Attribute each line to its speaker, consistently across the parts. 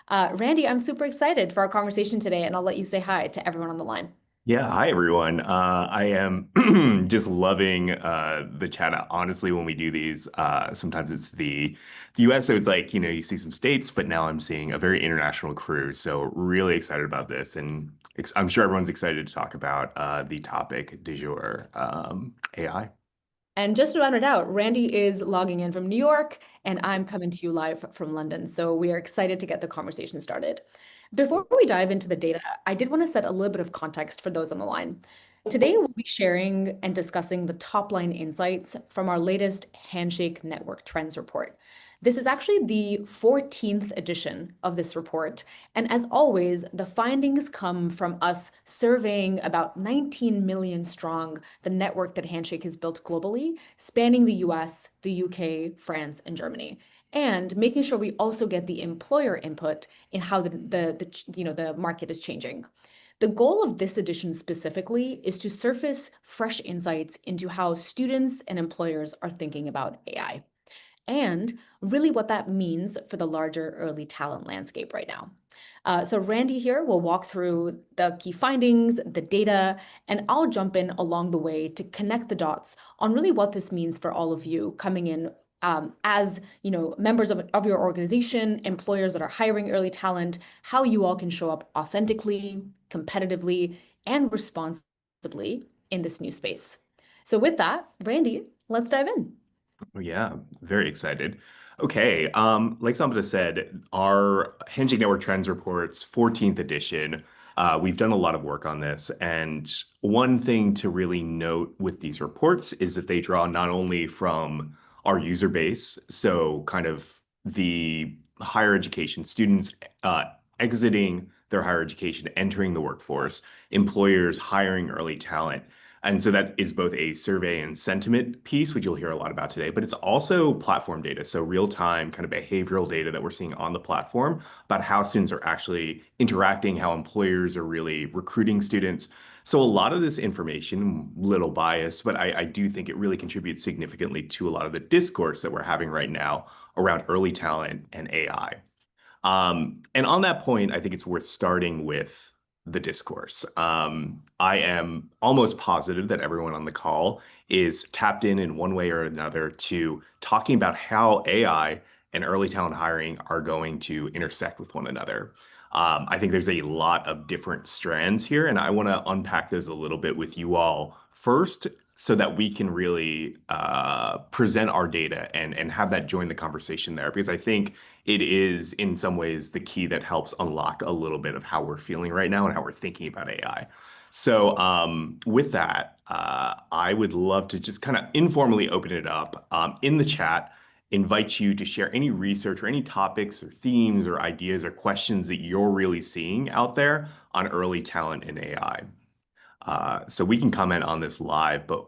Speaker 1: Randy, I'm super excited for our conversation today, and I'll let you say hi to everyone on the line.
Speaker 2: Yeah, hi everyone. I am just loving the chat. Honestly, when we do these, sometimes it's the US, so it's like, you see some states, but now I'm seeing a very international crew. So really excited about this, and ex I'm sure everyone's excited to talk about the topic du jour, AI.
Speaker 1: And just to round it out, Randy is logging in from New York, and I'm coming to you live from London. So we are excited to get the conversation started. Before we dive into the data, I did want to set a little bit of context for those on the line. Today, we'll be sharing and discussing the top line insights from our latest Handshake Network Trends report. This is actually the 14th edition of this report. And as always, the findings come from us surveying about 19 million strong, the network that Handshake has built globally, spanning the US, the UK, France, and Germany. And making sure we also get the employer input in how the market is changing. The goal of this edition specifically is to surface fresh insights into how students and employers are thinking about AI and really what that means for the larger early talent landscape right now. So Randy here will walk through the key findings, the data, and I'll jump in along the way to connect the dots on really what this means for all of you coming in as members of your organization, employers that are hiring early talent, how you all can show up authentically, competitively, and responsibly in this new space. So with that, Randy, let's dive in.
Speaker 2: Yeah, very excited. Okay, like Samantha said, our Handshake Network Trends Reports 14th edition, we've done a lot of work on this. And one thing to really note with these reports is that they draw not only from our user base, so kind of the higher education students exiting their higher education, entering the workforce, employers hiring early talent. And so that is both a survey and sentiment piece, which you'll hear a lot about today, but it's also platform data. So real-time kind of behavioral data that we're seeing on the platform about how students are actually interacting, how employers are really recruiting students. So a lot of this information, little biased, but I do think it really contributes significantly to a lot of the discourse that we're having right now around early talent and AI. And on that point, I think it's worth starting with the discourse. I am almost positive that everyone on the call is tapped in one way or another to talking about how AI and early talent hiring are going to intersect with one another. I think there's a lot of different strands here, and I want to unpack those a little bit with you all first so that we can really present our data and have that join the conversation there, because I think it is in some ways the key that helps unlock a little bit of how we're feeling right now and how we're thinking about AI. So with that, I would love to just kind of informally open it up in the chat, invite you to share any research or any topics or themes or ideas or questions that you're really seeing out there on early talent in AI. So we can comment on this live, but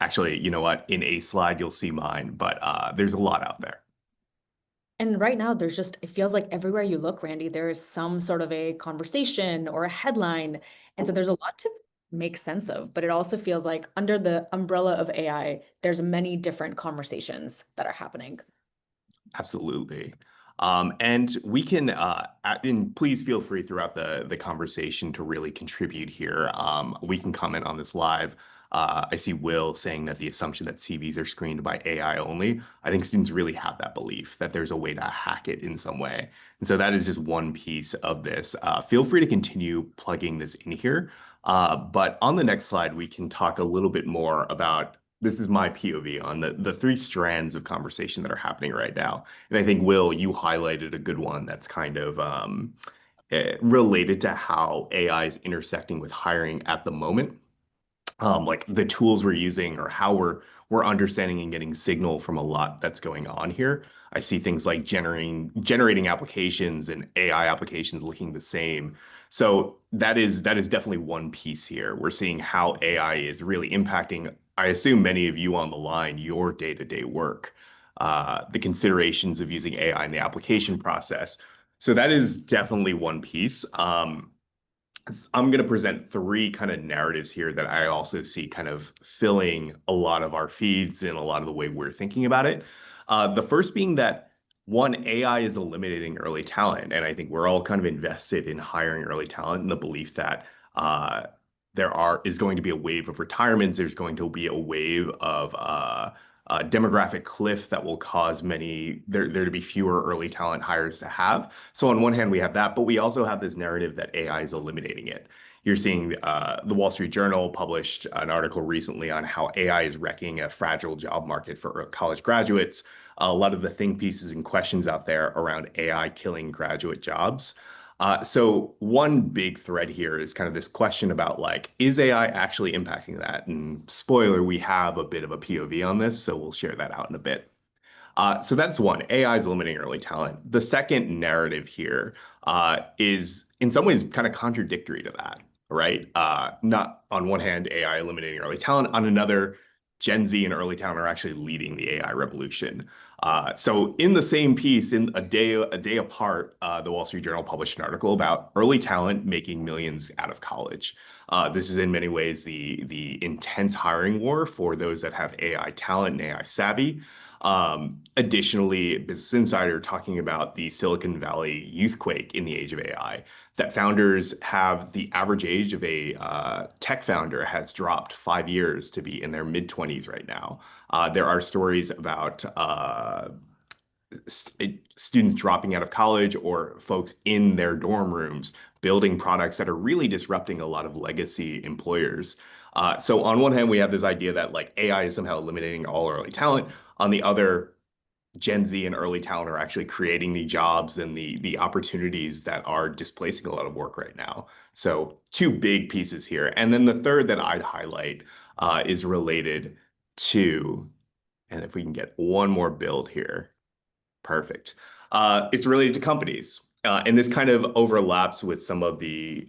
Speaker 2: actually, you know what? In a slide, you'll see mine, but there's a lot out there.
Speaker 1: And right now, it feels like everywhere you look, Randy, there is some sort of a conversation or a headline. And so there's a lot to make sense of, but it also feels like under the umbrella of AI, there's many different conversations that are happening.
Speaker 2: Absolutely. And we can, and please feel free throughout the conversation to really contribute here. We can comment on this live. I see Will saying that the assumption that CVs are screened by AI only. I think students really have that belief that there's a way to hack it in some way. And so that is just one piece of this. Feel free to continue plugging this in here. But on the next slide, we can talk a little bit more about this is my POV on the three strands of conversation that are happening right now. And I think, Will, you highlighted a good one that's kind of related to how AI is intersecting with hiring at the moment, like the tools we're using or how we're understanding and getting signal from a lot that's going on here. I see things like generating applications and AI applications looking the same. So that is definitely one piece here. We're seeing how AI is really impacting, I assume many of you on the line, your day-to-day work, the considerations of using AI in the application process. So that is definitely one piece. I'm going to present three kind of narratives here that I also see kind of filling a lot of our feeds and a lot of the way we're thinking about it. The first being that One, AI is eliminating early talent, and I think we're all kind of invested in hiring early talent in the belief that uh, is going to be a wave of retirements. There's going to be a wave of demographic cliff that will cause there to be fewer early talent hires to have. So on one hand, we have that, but we also have this narrative that AI is eliminating it. You're seeing the Wall Street Journal published an article recently on how AI is wrecking a fragile job market for college graduates. A lot of the think pieces and questions out there around AI killing graduate jobs. So one big thread here is kind of this question about like, is AI actually impacting that? And spoiler, we have a bit of a POV on this, so we'll share that out in a bit. So that's one. AI is limiting early talent. The second narrative here is in some ways kind of contradictory to that, right? Not on one hand, AI eliminating early talent. On another, Gen Z and early talent are actually leading the AI revolution. So in the same piece, in a day apart, the Wall Street Journal published an article about early talent making millions out of college. This is in many ways the intense hiring war for those that have AI talent and AI savvy. Additionally, Business Insider talking about the Silicon Valley youthquake in the age of AI, that founders have the average age of a tech founder has dropped 5 years to be in their mid 20s right now. There are stories about students dropping out of college or folks in their dorm rooms building products that are really disrupting a lot of legacy employers. So on one hand, we have this idea that like AI is somehow eliminating all early talent. On the other, Gen Z and early talent are actually creating the jobs and the opportunities that are displacing a lot of work right now. So two big pieces here. And then the third that I'd highlight is related to, and if we can get one more build here. Perfect. It's related to companies. And this kind of overlaps with some of the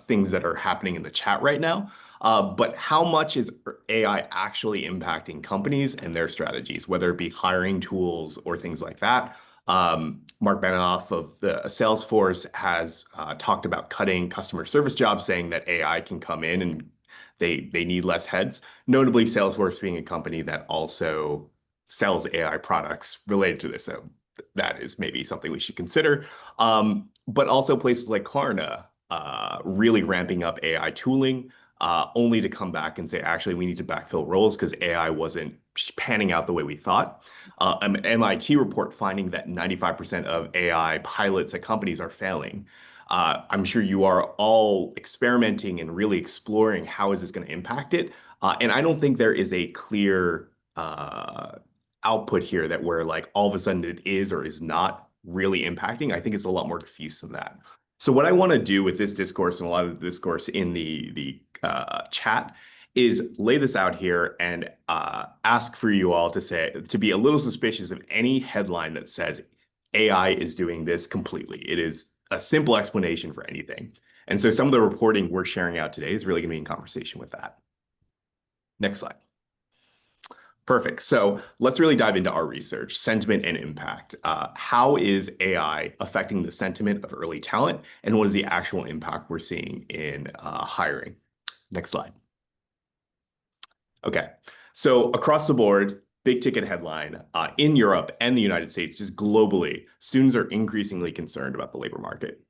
Speaker 2: things that are happening in the chat right now. But how much is AI actually impacting companies and their strategies, whether it be hiring tools or things like that? Mark Benioff of the Salesforce has talked about cutting customer service jobs, saying that AI can come in and they need less heads. Notably, Salesforce being a company that also sells AI products related to this. So that is maybe something we should consider. But also places like Klarna really ramping up AI tooling, only to come back and say, actually, we need to backfill roles because AI wasn't panning out the way we thought. An MIT report finding that 95% of AI pilots at companies are failing. I'm sure you are all experimenting and really exploring how is this going to impact it. And I don't think there is a clear output here that where like all of a sudden it is or is not really impacting. I think it's a lot more diffuse than that. So what I want to do with this discourse and a lot of the discourse in the chat is lay this out here and ask for you all to be a little suspicious of any headline that says AI is doing this completely. It is a simple explanation for anything. And so some of the reporting we're sharing out today is really going to be in conversation with that. Next slide. Perfect. So let's really dive into our research, sentiment and impact. How is AI affecting the sentiment of early talent, and what is the actual impact we're seeing in hiring? Next slide. Okay. So across the board, big ticket headline in Europe and the United States, just globally, students are increasingly concerned about the labor market.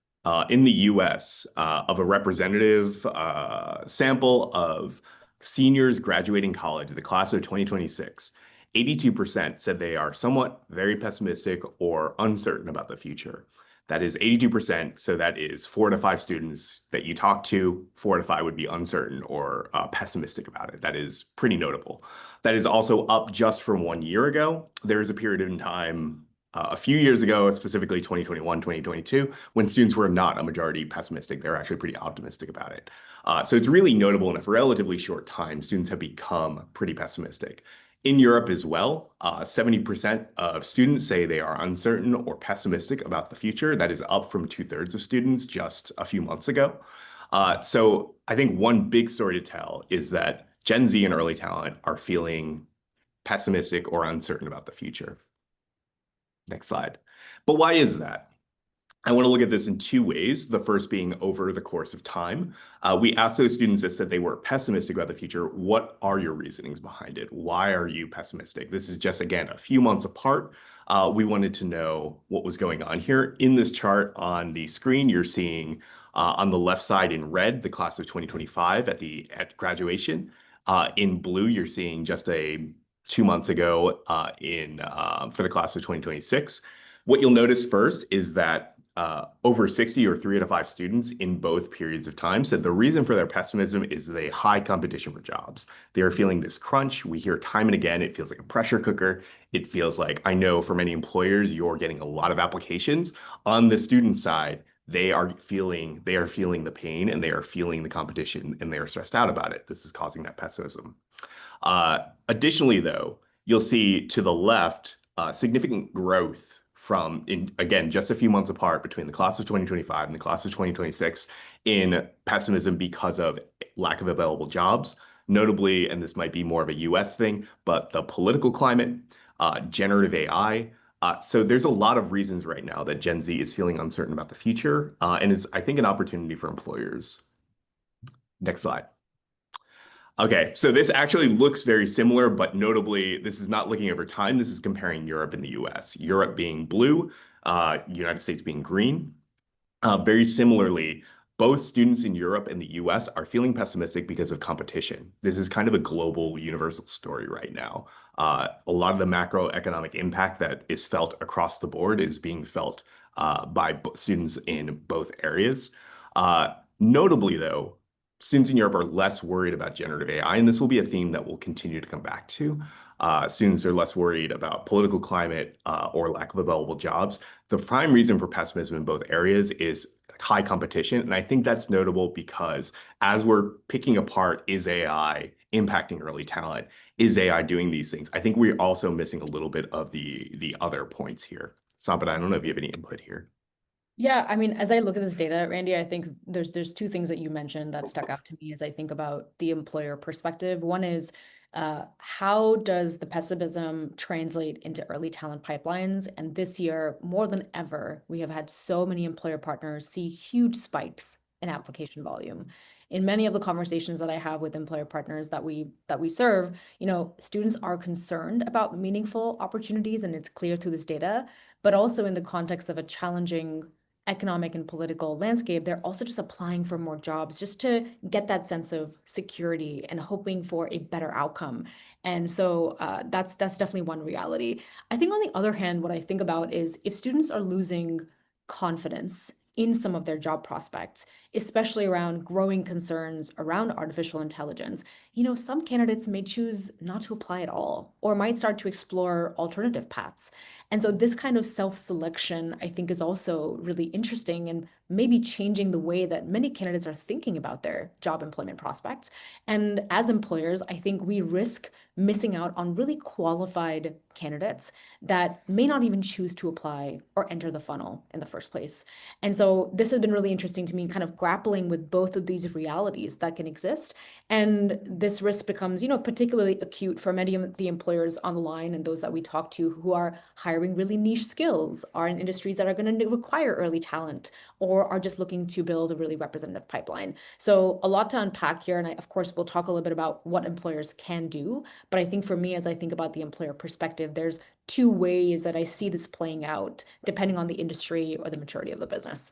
Speaker 2: In the US, of a representative sample of seniors graduating college, the class of 2026, 82% said they are somewhat very pessimistic or uncertain about the future. That is 82%. So that is 4 to 5 students that you talk to, 4 to 5 would be uncertain or pessimistic about it. That is pretty notable. That is also up just from 1 year ago. There is a period in time a few years ago, specifically 2021, 2022, when students were not a majority pessimistic. They're actually pretty optimistic about it. So it's really notable in a relatively short time, students have become pretty pessimistic. In Europe as well, 70% of students say they are uncertain or pessimistic about the future. That is up from 2/3 of students just a few months ago. So I think one big story to tell is that Gen Z and early talent are feeling pessimistic or uncertain about the future. Next slide. But why is that? I want to look at this in two ways. The first being over the course of time. We asked those students that said they were pessimistic about the future, what are your reasonings behind it? Why are you pessimistic? This is just, again, a few months apart. We wanted to know what was going on here. In this chart on the screen, you're seeing on the left side in red, the class of 2025 at graduation. In blue, you're seeing just a 2 months ago in for the class of 2026. What you'll notice first is that over 60 or 3 out of 5 students in both periods of time said the reason for their pessimism is the high competition for jobs. They are feeling this crunch. We hear time and again, it feels like a pressure cooker. It feels like, I know for many employers, you're getting a lot of applications. On the student side, they are feeling the pain and they are feeling the competition and they are stressed out about it. This is causing that pessimism. Additionally, though, you'll see to the left significant growth from, again, just a few months apart between the class of 2025 and the class of 2026 in pessimism because of lack of available jobs. Notably, and this might be more of a US thing, but the political climate, generative AI. So there's a lot of reasons right now that Gen Z is feeling uncertain about the future and is, I think, an opportunity for employers. Next slide. Okay, so this actually looks very similar, but notably, this is not looking over time. This is comparing Europe and the US. Europe being blue, United States being green. Very similarly, both students in Europe and the US are feeling pessimistic because of competition. This is kind of a global, universal story right now. A lot of the macroeconomic impact that is felt across the board is being felt by students in both areas. Notably, though, students in Europe are less worried about generative AI, and this will be a theme that we'll continue to come back to. Students are less worried about political climate or lack of available jobs. The prime reason for pessimism in both areas is high competition. And I think that's notable because as we're picking apart, is AI impacting early talent? Is AI doing these things? I think we're also missing a little bit of the other points here. Sampat, I don't know if you have any input here.
Speaker 1: Yeah, I mean, as I look at this data, Randy, I think there's two things that you mentioned that stuck out to me as I think about the employer perspective. One is how does the pessimism translate into early talent pipelines? And this year, more than ever, we have had so many employer partners see huge spikes in application volume. In many of the conversations that I have with employer partners that we serve, students are concerned about meaningful opportunities, and it's clear through this data, but also in the context of a challenging economic and political landscape, they're also just applying for more jobs just to get that sense of security and hoping for a better outcome. And so that's definitely one reality. I think on the other hand, what I think about is if students are losing confidence in some of their job prospects, especially around growing concerns around artificial intelligence, some candidates may choose not to apply at all or might start to explore alternative paths. And so this kind of self-selection, I think, is also really interesting and maybe changing the way that many candidates are thinking about their job employment prospects. And as employers, I think we risk missing out on really qualified candidates that may not even choose to apply or enter the funnel in the first place. And so this has been really interesting to me, kind of grappling with both of these realities that can exist. And this risk becomes, particularly acute for many of the employers on the line and those that we talk to who are hiring really niche skills, are in industries that are going to require early talent, or are just looking to build a really representative pipeline. So a lot to unpack here. And of course, we'll talk a little bit about what employers can do. But I think for me, as I think about the employer perspective, there's two ways that I see this playing out, depending on the industry or the maturity of the business.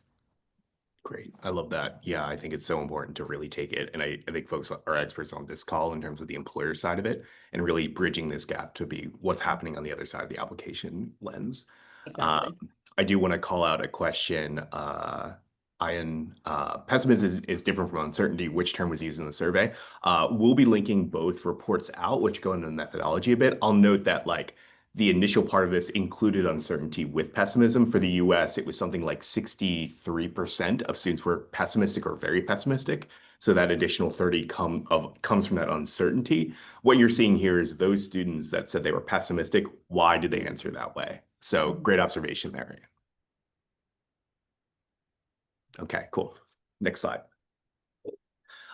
Speaker 2: Great. I love that. Yeah, I think it's so important to really take it. And I think folks are experts on this call in terms of the employer side of it and really bridging this gap to be what's happening on the other side of the application lens. Um,
Speaker 1: Exactly.
Speaker 2: I do want to call out a question. Pessimism is different from uncertainty. Which term was used in the survey? We'll be linking both reports out, which go into the methodology a bit. I'll note that the initial part of this included uncertainty with pessimism. For the US, it was something like 63% of students were pessimistic or very pessimistic. So that additional 30 comes from that uncertainty. What you're seeing here is those students that said they were pessimistic, why did they answer that way? So great observation there. Okay, cool. Next slide.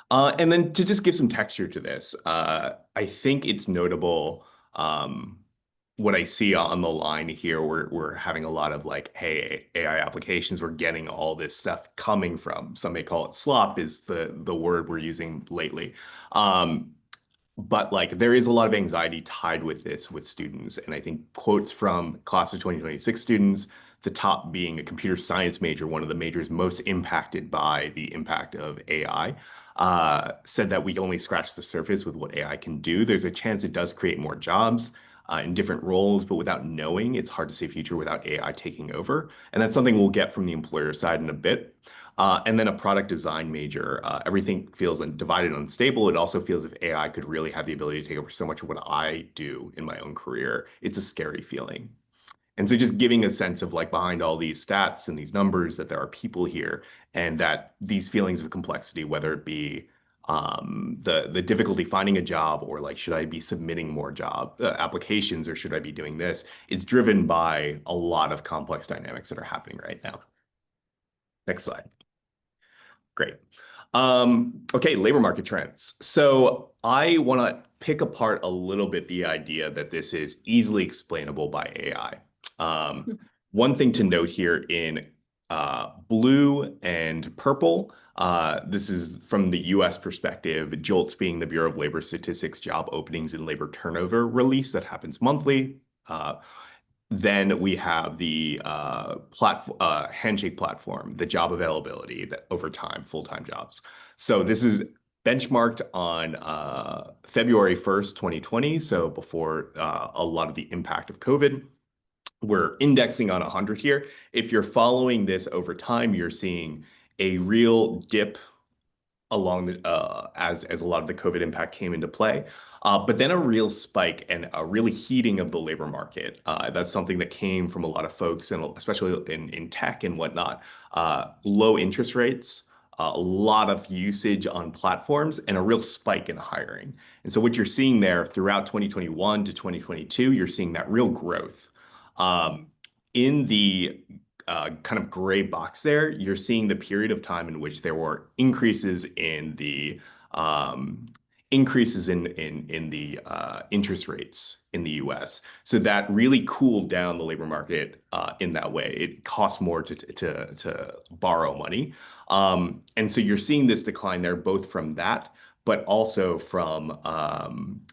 Speaker 2: And then to just give some texture to this, I think it's notable. what I see on the line here, we're having a lot of like, hey, AI applications, we're getting all this stuff coming from. Some may call it slop, is the word we're using lately. Um, but like there is a lot of anxiety tied with this with students. And I think quotes from class of 2026 students, the top being a computer science major, one of the majors most impacted by the impact of AI, said that we only scratch the surface with what AI can do. There's a chance it does create more jobs in different roles, but without knowing, it's hard to see a future without AI taking over. And that's something we'll get from the employer side in a bit. And then a product design major. Everything feels divided and unstable. It also feels if AI could really have the ability to take over so much of what I do in my own career, it's a scary feeling. And so just giving a sense of like behind all these stats and these numbers that there are people here and that these feelings of complexity, whether it be the difficulty finding a job or like should I be submitting more job applications or should I be doing this, is driven by a lot of complex dynamics that are happening right now. Next slide. Great. Okay, labor market trends. So I want to pick apart a little bit the idea that this is easily explainable by AI. Um, One thing to note here in blue and purple, this is from the US perspective, JOLTS being the Bureau of Labor Statistics job openings and labor turnover release that happens monthly. Then we have the Handshake platform, the job availability that over time, full-time jobs. So this is benchmarked on February 1st, 2020, so before a lot of the impact of COVID. We're indexing on 100 here. If you're following this over time, you're seeing a real dip along the as a lot of the COVID impact came into play. But then a real spike and a really heating of the labor market. That's something that came from a lot of folks, and especially in tech and whatnot. Low interest rates, a lot of usage on platforms, and a real spike in hiring. And so what you're seeing there throughout 2021 to 2022, you're seeing that real growth. In the kind of gray box there, you're seeing the period of time in which there were increases in the interest rates in the U.S. So that really cooled down the labor market in that way. It costs more to borrow money, and so you're seeing this decline there, both from that, but also from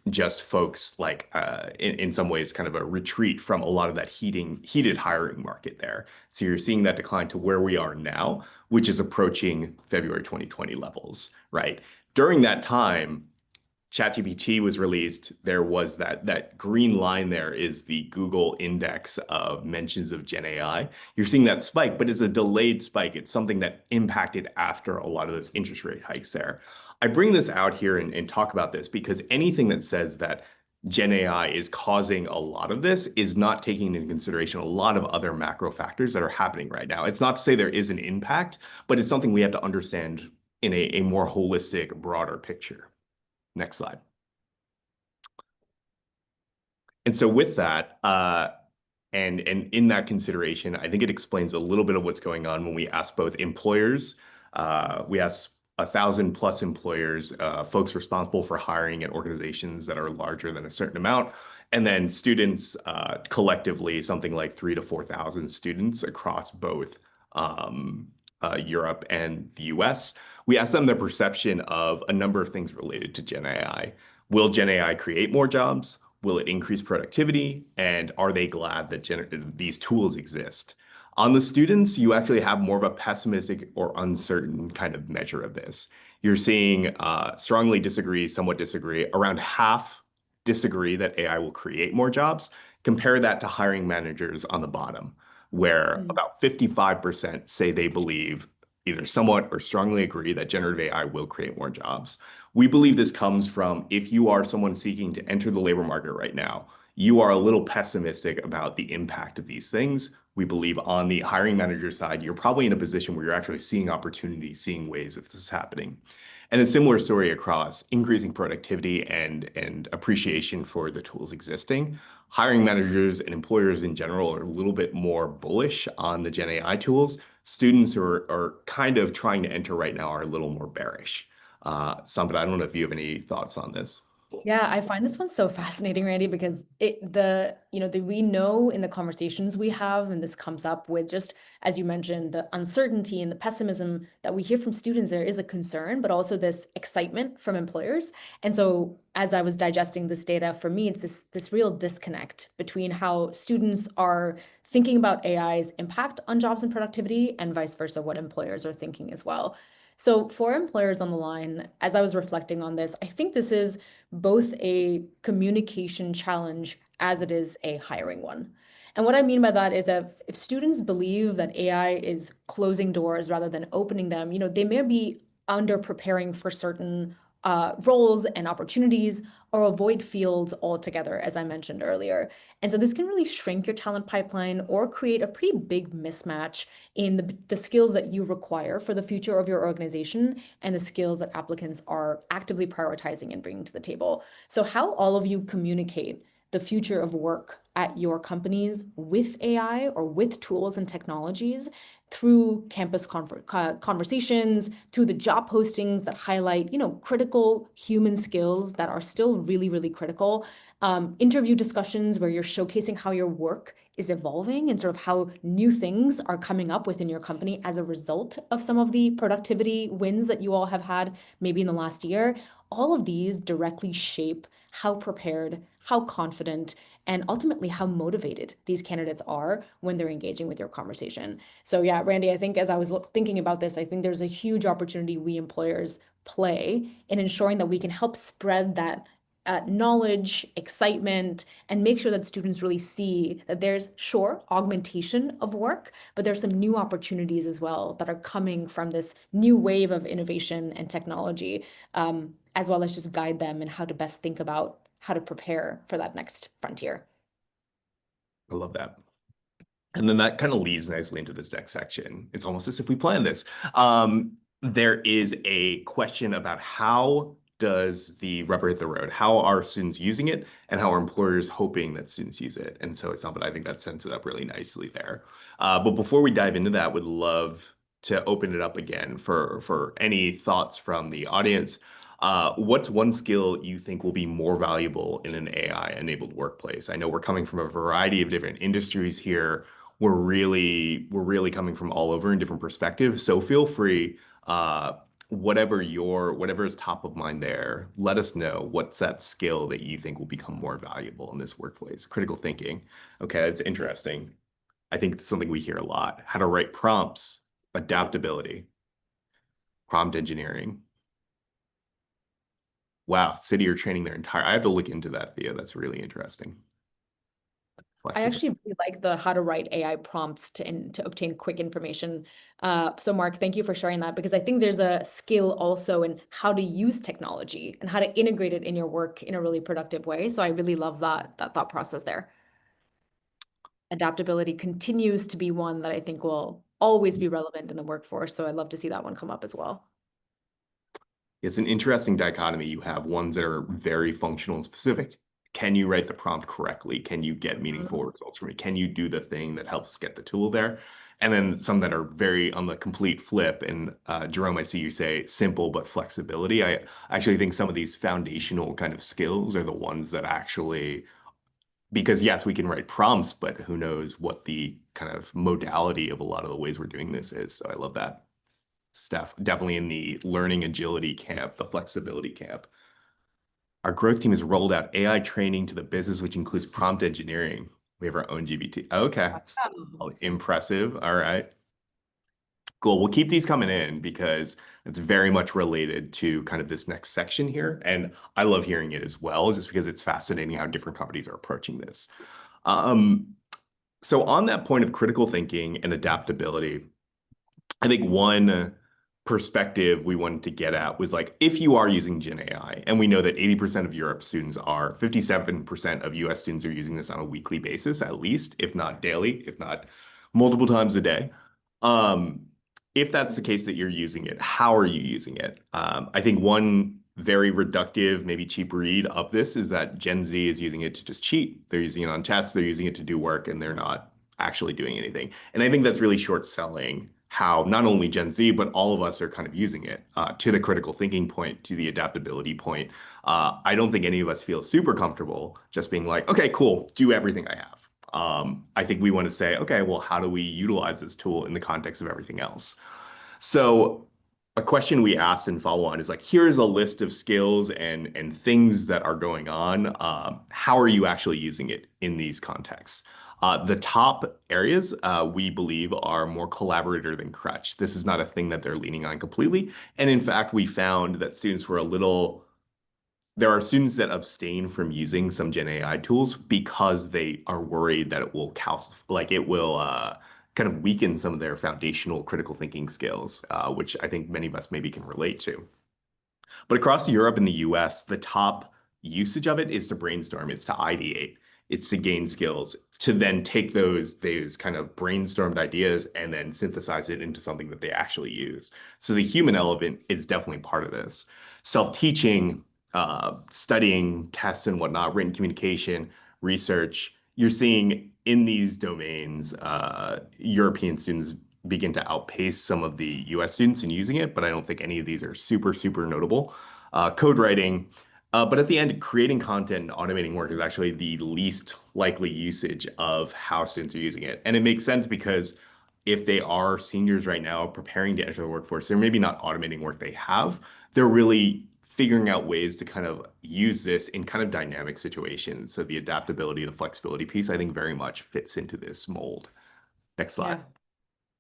Speaker 2: just folks like in some ways kind of a retreat from a lot of that heated hiring market there. So you're seeing that decline to where we are now, which is approaching February 2020 levels, right? During that time, ChatGPT was released. There was that green line there is the Google index of mentions of Gen AI. You're seeing that spike, but it's a delayed spike. It's something that impacted after a lot of those interest rate hikes there. I bring this out here and talk about this because anything that says that Gen AI is causing a lot of this is not taking into consideration a lot of other macro factors that are happening right now. It's not to say there is an impact, but it's something we have to understand in a more holistic, broader picture. Next slide. And so with that, and in that consideration, I think it explains a little bit of what's going on when we ask both employers, we ask 1,000+ employers, folks responsible for hiring at organizations that are larger than a certain amount, and then students collectively, something like 3,000 to 4,000 students across both Europe and the US. We asked them their perception of a number of things related to Gen AI. Will Gen AI create more jobs? Will it increase productivity? And are they glad that these tools exist? On the students, you actually have more of a pessimistic or uncertain kind of measure of this. You're seeing strongly disagree, somewhat disagree. Around half disagree that AI will create more jobs. Compare that to hiring managers on the bottom, where
Speaker 1: Mm.
Speaker 2: about 55% say they believe either somewhat or strongly agree that generative AI will create more jobs. We believe this comes from if you are someone seeking to enter the labor market right now, you are a little pessimistic about the impact of these things. We believe on the hiring manager side, you're probably in a position where you're actually seeing opportunities, seeing ways that this is happening. And a similar story across increasing productivity and appreciation for the tools existing. Hiring managers and employers in general are a little bit more bullish on the Gen AI tools. Students who are kind of trying to enter right now are a little more bearish. Sampath, I don't know if you have any thoughts on this.
Speaker 1: Yeah, I find this one so fascinating, Randy, because we know in the conversations we have, and this comes up with just, as you mentioned, the uncertainty and the pessimism that we hear from students, there is a concern, but also this excitement from employers. And so as I was digesting this data, for me, it's this real disconnect between how students are thinking about AI's impact on jobs and productivity and vice versa, what employers are thinking as well. So for employers on the line, as I was reflecting on this, I think this is both a communication challenge as it is a hiring one. And what I mean by that is that if students believe that AI is closing doors rather than opening them, they may be under preparing for certain roles and opportunities or avoid fields altogether, as I mentioned earlier. And so this can really shrink your talent pipeline or create a pretty big mismatch in the skills that you require for the future of your organization and the skills that applicants are actively prioritizing and bringing to the table. So, how all of you communicate the future of work at your companies with AI or with tools and technologies through campus conversations, through the job postings that highlight, critical human skills that are still really, really critical, interview discussions where you're showcasing how your work is evolving and sort of how new things are coming up within your company as a result of some of the productivity wins that you all have had maybe in the last year. All of these directly shape how prepared, how confident, and ultimately how motivated these candidates are when they're engaging with your conversation. So, yeah, Randy, I think as I was thinking about this, I think there's a huge opportunity we employers play in ensuring that we can help spread that knowledge, excitement, and make sure that students really see that there's, sure, augmentation of work, but there's some new opportunities as well that are coming from this new wave of innovation and technology, as well as just guide them in how to best think about how to prepare for that next frontier.
Speaker 2: I love that. And then that kind of leads nicely into this next section. It's almost as if we planned this. There is a question about how does the rubber hit the road? How are students using it, and how are employers hoping that students use it? And so it's not, but I think that sets it up really nicely there. But before we dive into that, would love to open it up again for any thoughts from the audience. What's one skill you think will be more valuable in an AI-enabled workplace? I know we're coming from a variety of different industries here. We're really coming from all over in different perspectives. So feel free, whatever is top of mind there, let us know what's that skill that you think will become more valuable in this workplace. Critical thinking. Okay, that's interesting. I think it's something we hear a lot. How to write prompts, adaptability, prompt engineering. Wow, City are training their entire. I have to look into that, Thea. That's really interesting.
Speaker 1: I
Speaker 2: Flexible.
Speaker 1: actually really like the how to write AI prompts to obtain quick information. So Mark, thank you for sharing that because I think there's a skill also in how to use technology and how to integrate it in your work in a really productive way. So I really love that thought process there. Adaptability continues to be one that I think will always be relevant in the workforce. So I'd love to see that one come up as well.
Speaker 2: It's an interesting dichotomy. You have ones that are very functional and specific. Can you write the prompt correctly? Can you get meaningful
Speaker 1: Mhm.
Speaker 2: results from it? Can you do the thing that helps get the tool there? And then some that are very on the complete flip. And Jerome, I see you say simple but flexibility. I actually think some of these foundational kind of skills are the ones that actually, because yes, we can write prompts, but who knows what the kind of modality of a lot of the ways we're doing this is. So I love that. Steph, definitely in the learning agility camp, the flexibility camp. Our growth team has rolled out AI training to the business, which includes prompt engineering. We have our own GBT. Okay. Oh, impressive. All right. Cool. We'll keep these coming in because it's very much related to kind of this next section here. And I love hearing it as well, just because it's fascinating how different companies are approaching this. Um, so on that point of critical thinking and adaptability, I think one perspective we wanted to get at was like, if you are using Gen AI, and we know that 80% of Europe students are, 57% of US students are using this on a weekly basis, at least, if not daily, if not multiple times a day. Um, if that's the case that you're using it, how are you using it? I think one very reductive, maybe cheap read of this is that Gen Z is using it to just cheat. They're using it on tests, they're using it to do work, and they're not actually doing anything. And I think that's really short selling how not only Gen Z, but all of us are kind of using it to the critical thinking point, to the adaptability point. I don't think any of us feel super comfortable just being like, okay, cool, do everything I have. I think we want to say, okay, well, how do we utilize this tool in the context of everything else? So a question we asked in follow on is like, here's a list of skills and things that are going on. How are you actually using it in these contexts? The top areas we believe are more collaborator than crutch. This is not a thing that they're leaning on completely. And in fact, we found that students were a little there are students that abstain from using some Gen AI tools because they are worried that it will kind of weaken some of their foundational critical thinking skills, which I think many of us maybe can relate to. But across Europe and the US, the top usage of it is to brainstorm, it's to ideate, it's to gain skills, to then take those kind of brainstormed ideas and then synthesize it into something that they actually use. So the human element is definitely part of this. Self-teaching, studying, tests and whatnot, written communication, research, you're seeing in these domains, European students begin to outpace some of the US students in using it, but I don't think any of these are super, super notable. Code writing, but at the end, creating content and automating work is actually the least likely usage of how students are using it. And it makes sense because if they are seniors right now preparing to enter the workforce, they're maybe not automating work they have. They're really figuring out ways to kind of use this in kind of dynamic situations. So the adaptability, the flexibility piece, I think very much fits into this mold. Next slide.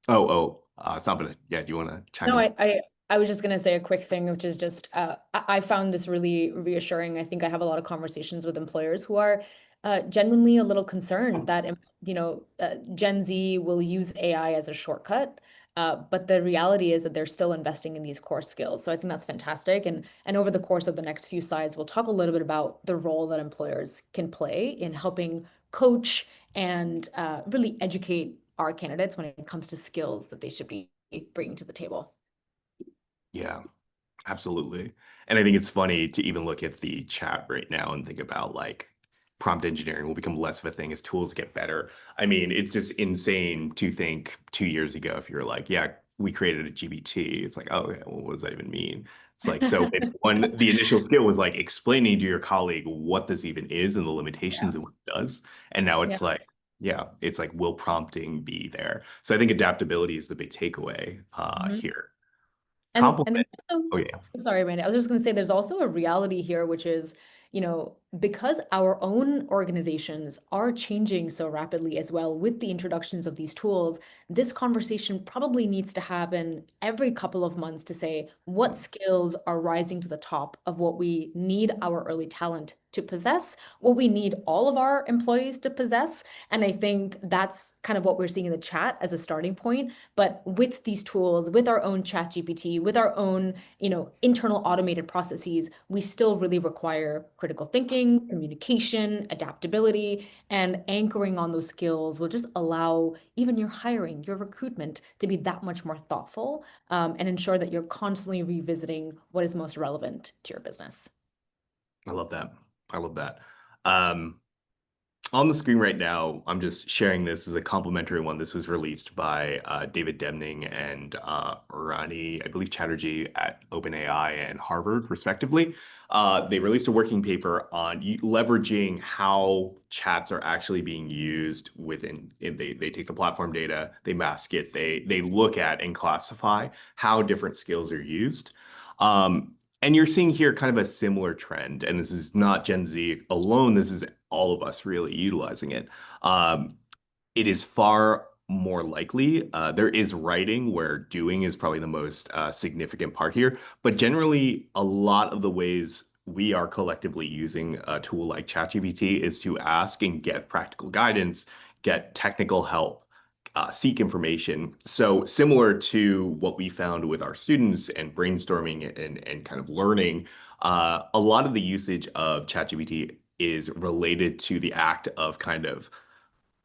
Speaker 1: Yeah.
Speaker 2: Sabina, yeah, do you want to chime
Speaker 1: No,
Speaker 2: in?
Speaker 1: I was just going to say a quick thing, which is just I found this really reassuring. I think I have a lot of conversations with employers who are genuinely a little concerned that, Gen Z will use AI as a shortcut. But the reality is that they're still investing in these core skills. So I think that's fantastic. And over the course of the next few slides, we'll talk a little bit about the role that employers can play in helping coach and really educate our candidates when it comes to skills that they should be bringing to the table.
Speaker 2: Yeah. Absolutely. And I think it's funny to even look at the chat right now and think about like prompt engineering will become less of a thing as tools get better. I mean, it's just insane to think 2 years ago if you're like, yeah, we created a GBT. It's like, oh, okay, well, what does that even mean? It's like, so the initial skill was like explaining to your colleague what this even is and the
Speaker 1: Yeah.
Speaker 2: limitations and what it does. And now
Speaker 1: Yeah.
Speaker 2: it's like, yeah, it's like, will prompting be there? So I think adaptability is the big takeaway
Speaker 1: Mhm.
Speaker 2: here.
Speaker 1: And
Speaker 2: Complement.
Speaker 1: also,
Speaker 2: Oh yeah.
Speaker 1: so sorry, Randy. I was just going to say there's also a reality here, which is, because our own organizations are changing so rapidly as well with the introductions of these tools, this conversation probably needs to happen every couple of months to say what skills are rising to the top of what we need our early talent to possess, what we need all of our employees to possess. And I think that's kind of what we're seeing in the chat as a starting point. But with these tools, with our own chat GPT, with our own, internal automated processes, we still really require critical thinking, communication, adaptability, and anchoring on those skills will just allow even your hiring, your recruitment to be that much more thoughtful, and ensure that you're constantly revisiting what is most relevant to your business.
Speaker 2: I love that. I love that. Um, on the screen right now, I'm just sharing this as a complimentary one. This was released by David Demning and Rani, I believe Chatterjee at OpenAI and Harvard, respectively. They released a working paper on leveraging how chats are actually being used they take the platform data, they mask it, they look at and classify how different skills are used. And you're seeing here kind of a similar trend, and this is not Gen Z alone. This is all of us really utilizing it. Um, it is far more likely. There is writing where doing is probably the most significant part here, but generally, a lot of the ways we are collectively using a tool like ChatGPT is to ask and get practical guidance, get technical help, seek information. So similar to what we found with our students and brainstorming and kind of learning, a lot of the usage of ChatGPT is related to the act of kind of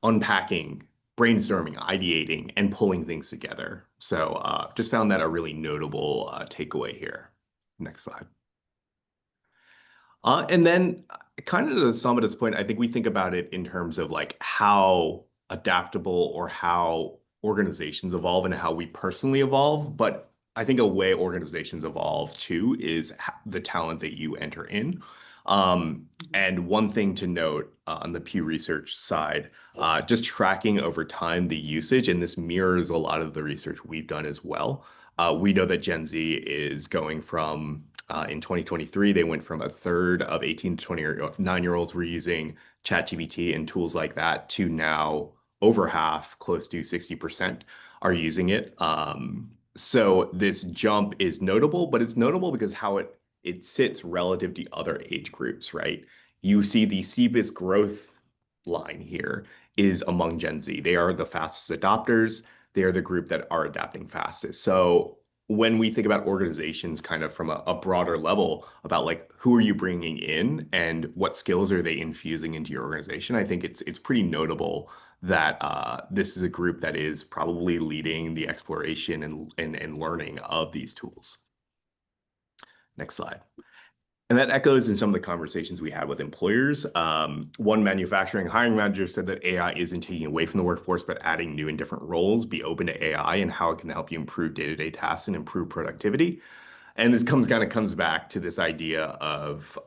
Speaker 2: unpacking, brainstorming, ideating, and pulling things together. So just found that a really notable takeaway here. Next slide. And then kind of to Samad's point, I think we think about it in terms of like how adaptable or how organizations evolve and how we personally evolve, but I think a way organizations evolve too is the talent that you enter in. And one thing to note on the Pew Research side, just tracking over time the usage, and this mirrors a lot of the research we've done as well. We know that Gen Z is going from in 2023, they went from a third of 18 to 29-year-olds were using ChatGPT and tools like that to now over half, close to 60% are using it. So this jump is notable, but it's notable because how it sits relative to other age groups, right? You see the steepest growth line here is among Gen Z. They are the fastest adopters. They are the group that are adapting fastest. So when we think about organizations kind of from a broader level about like who are you bringing in and what skills are they infusing into your organization, I think it's pretty notable that this is a group that is probably leading the exploration and learning of these tools. Next slide. And that echoes in some of the conversations we had with employers. One manufacturing hiring manager said that AI isn't taking away from the workforce, but adding new and different roles. Be open to AI and how it can help you improve day-to-day tasks and improve productivity. And this comes back to this idea of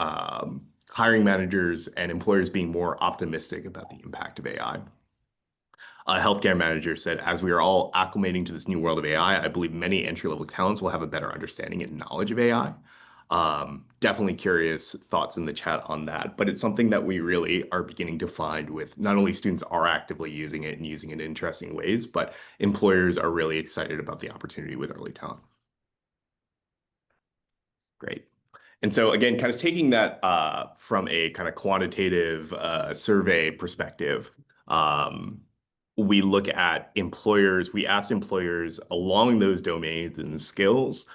Speaker 2: hiring managers and employers being more optimistic about the impact of AI. A healthcare manager said, as we are all acclimating to this new world of AI, I believe many entry-level talents will have a better understanding and knowledge of AI. Definitely curious thoughts in the chat on that, but it's something that we really are beginning to find with not only students are actively using it and using it in interesting ways, but employers are really excited about the opportunity with early talent. Great. And so again, kind of taking that from a kind of quantitative survey perspective, we look at employers, we asked employers along those domains and skills,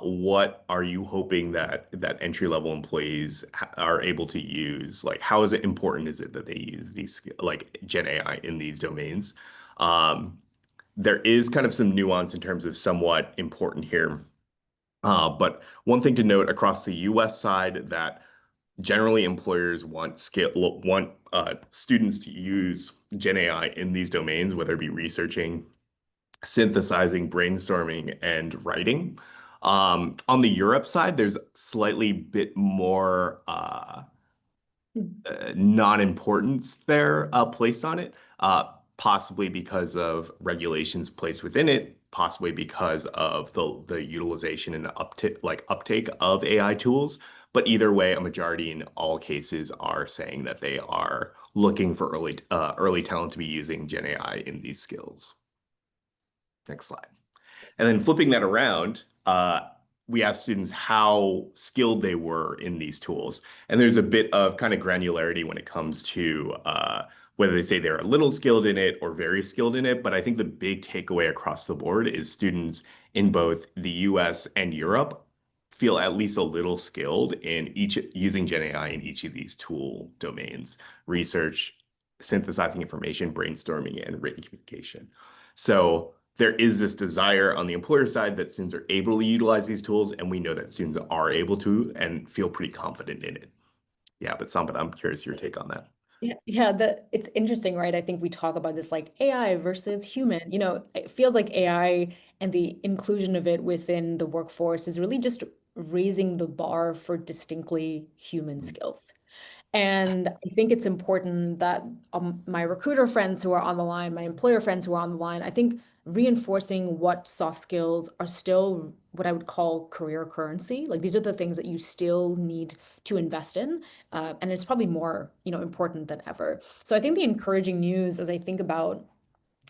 Speaker 2: what are you hoping that entry-level employees are able to use? Like, how is it important is it that they use these like Gen AI in these domains? There is kind of some nuance in terms of somewhat important here. But one thing to note across the US side that generally employers want students to use Gen AI in these domains, whether it be researching, synthesizing, brainstorming, and writing. On the Europe side, there's slightly bit more non-importance there placed on it, possibly because of regulations placed within it, possibly because of the utilization and uptake of AI tools. But either way, a majority in all cases are saying that they are looking for early talent to be using Gen AI in these skills. Next slide. And then flipping that around, we asked students how skilled they were in these tools. And there's a bit of kind of granularity when it comes to whether they say they're a little skilled in it or very skilled in it. But I think the big takeaway across the board is students in both the US and Europe feel at least a little skilled in each using Gen AI in each of these tool domains: research, synthesizing information, brainstorming, and written communication. So there is this desire on the employer side that students are able to utilize these tools, and we know that students are able to and feel pretty confident in it. Yeah, but Sampat, I'm curious your take on that.
Speaker 1: It's interesting, right? I think we talk about this like AI versus human. You know, it feels like AI and the inclusion of it within the workforce is really just raising the bar for distinctly human skills. And I think it's important that my recruiter friends who are on the line, my employer friends who are on the line, I think reinforcing what soft skills are still what I would call career currency. Like these are the things that you still need to invest in. And it's probably more, important than ever. So I think the encouraging news as I think about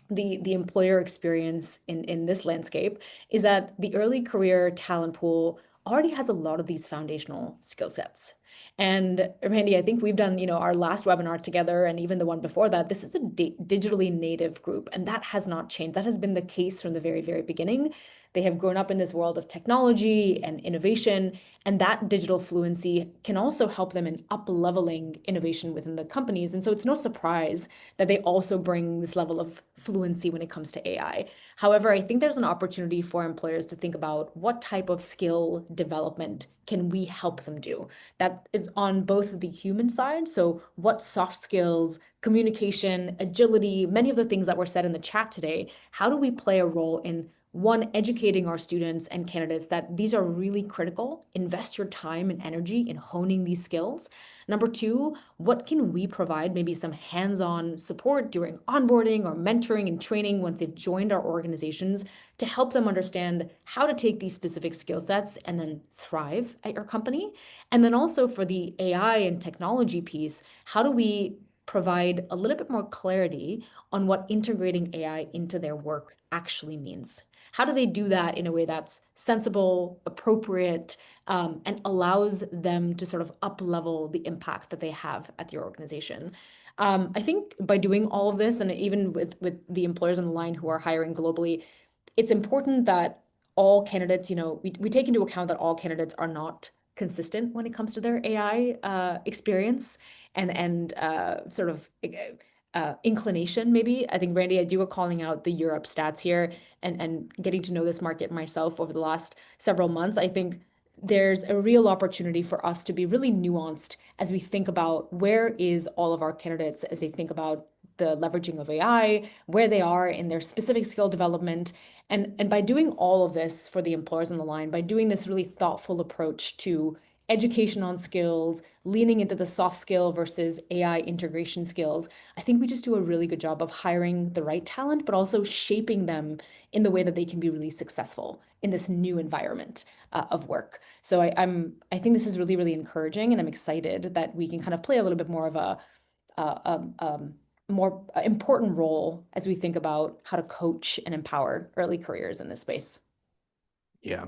Speaker 1: the employer experience in this landscape is that the early career talent pool already has a lot of these foundational skill sets. And Randy, I think we've done, our last webinar together and even the one before that, this is a digitally native group, and that has not changed. That has been the case from the very, very beginning. They have grown up in this world of technology and innovation, and that digital fluency can also help them in up-leveling innovation within the companies. And so it's no surprise that they also bring this level of fluency when it comes to AI. However, I think there's an opportunity for employers to think about what type of skill development can we help them do? That is on both the human side. So, what soft skills, communication, agility, many of the things that were said in the chat today, how do we play a role in one, educating our students and candidates that these are really critical. Invest your time and energy in honing these skills. Number two, what can we provide? Maybe some hands-on support during onboarding or mentoring and training once they've joined our organizations to help them understand how to take these specific skill sets and then thrive at your company. And then also for the AI and technology piece, how do we provide a little bit more clarity on what integrating AI into their work actually means? How do they do that in a way that's sensible, appropriate, and allows them to sort of up level the impact that they have at your organization? I think by doing all of this, and even with the employers on the line who are hiring globally, it's important that all candidates, we take into account that all candidates are not consistent when it comes to their AI experience and sort of inclination, maybe. I think, Randy, as you were calling out the Europe stats here and getting to know this market myself over the last several months, I think there's a real opportunity for us to be really nuanced as we think about where is all of our candidates as they think about the leveraging of AI, where they are in their specific skill development. And by doing all of this for the employers on the line, by doing this really thoughtful approach to education on skills, leaning into the soft skill versus AI integration skills, I think we just do a really good job of hiring the right talent, but also shaping them in the way that they can be really successful in this new environment of work. So I think this is really, really encouraging, and I'm excited that we can kind of play a little bit more of a more important role as we think about how to coach and empower early careers in this space.
Speaker 2: Yeah,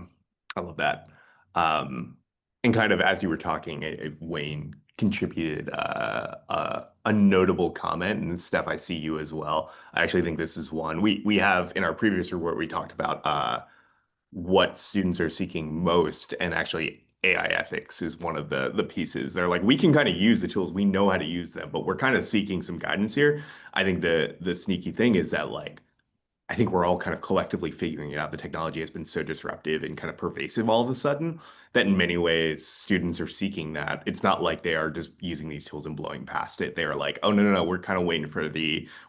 Speaker 2: I love that. Um, and kind of as you were talking, Wayne contributed a notable comment, and Steph, I see you as well. I actually think this is one we have in our previous report. We talked about what students are seeking most, and actually AI ethics is one of the pieces. They're like, we can kind of use the tools, we know how to use them, but we're kind of seeking some guidance here. I think the sneaky thing is that like I think we're all kind of collectively figuring it out. The technology has been so disruptive and kind of pervasive all of a sudden that in many ways students are seeking that. It's not like they are just using these tools and blowing past it. They are like, oh, no, no, no, we're kind of waiting for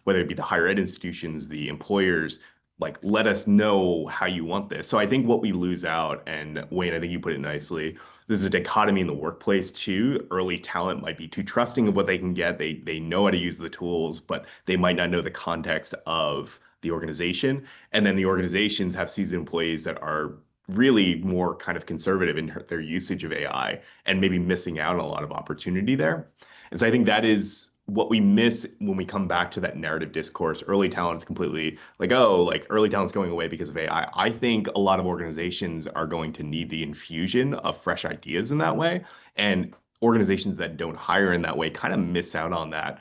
Speaker 2: whether it be the higher ed institutions, the employers, like, let us know how you want this. So I think what we lose out, and Wayne, I think you put it nicely, there's a dichotomy in the workplace too. Early talent might be too trusting of what they can get. They know how to use the tools, but they might not know the context of the organization. And then the organizations have seasoned employees that are really more kind of conservative in their usage of AI and maybe missing out on a lot of opportunity there. And so I think that is what we miss when we come back to that narrative discourse. Early talent is completely like, oh, like early talent's going away because of AI. I think a lot of organizations are going to need the infusion of fresh ideas in that way. And organizations that don't hire in that way kind of miss out on that.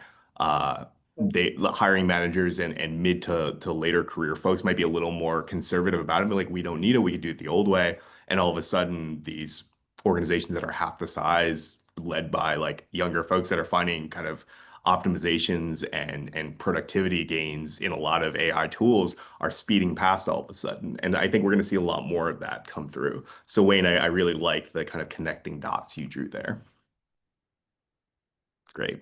Speaker 2: They hiring managers and mid to later career folks might be a little more conservative about it. But like, we don't need it. We could do it the old way. And all of a sudden, these organizations that are half the size, led by like younger folks that are finding kind of optimizations and productivity gains in a lot of AI tools are speeding past all of a sudden. And I think we're going to see a lot more of that come through. So Wayne, I really like the kind of connecting dots you drew there. Great.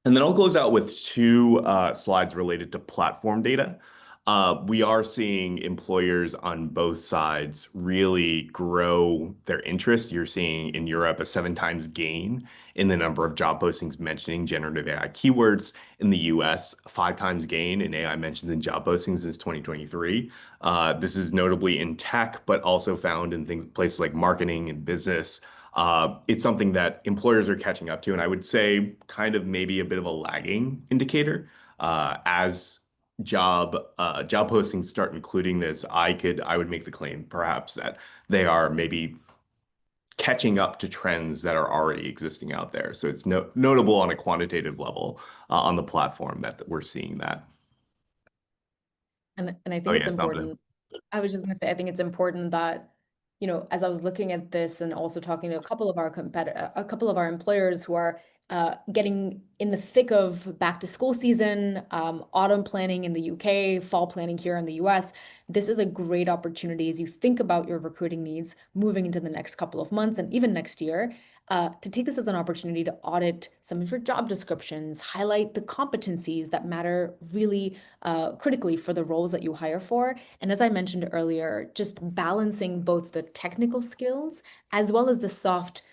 Speaker 2: And then I'll close out with two slides related to platform data. We are seeing employers on both sides really grow their interest. You're seeing in Europe a 7 times gain in the number of job postings mentioning generative AI keywords. In the US, 5 times gain in AI mentions in job postings since 2023. This is notably in tech, but also found in places like marketing and business. It's something that employers are catching up to, and I would say kind of maybe a bit of a lagging indicator. As job postings start including this, I would make the claim perhaps that they are maybe catching up to trends that are already existing out there. So it's notable on a quantitative level on the platform that we're seeing that.
Speaker 1: And I
Speaker 2: Oh
Speaker 1: think it's
Speaker 2: yeah, something.
Speaker 1: important. I was just going to say, I think it's important that, as I was looking at this and also talking to a couple of our employers who are getting in the thick of back to school season, autumn planning in the UK, fall planning here in the US. This is a great opportunity as you think about your recruiting needs moving into the next couple of months and even next year. To take this as an opportunity to audit some of your job descriptions, highlight the competencies that matter really critically for the roles that you hire for. And as I mentioned earlier, just balancing both the technical skills as well as the soft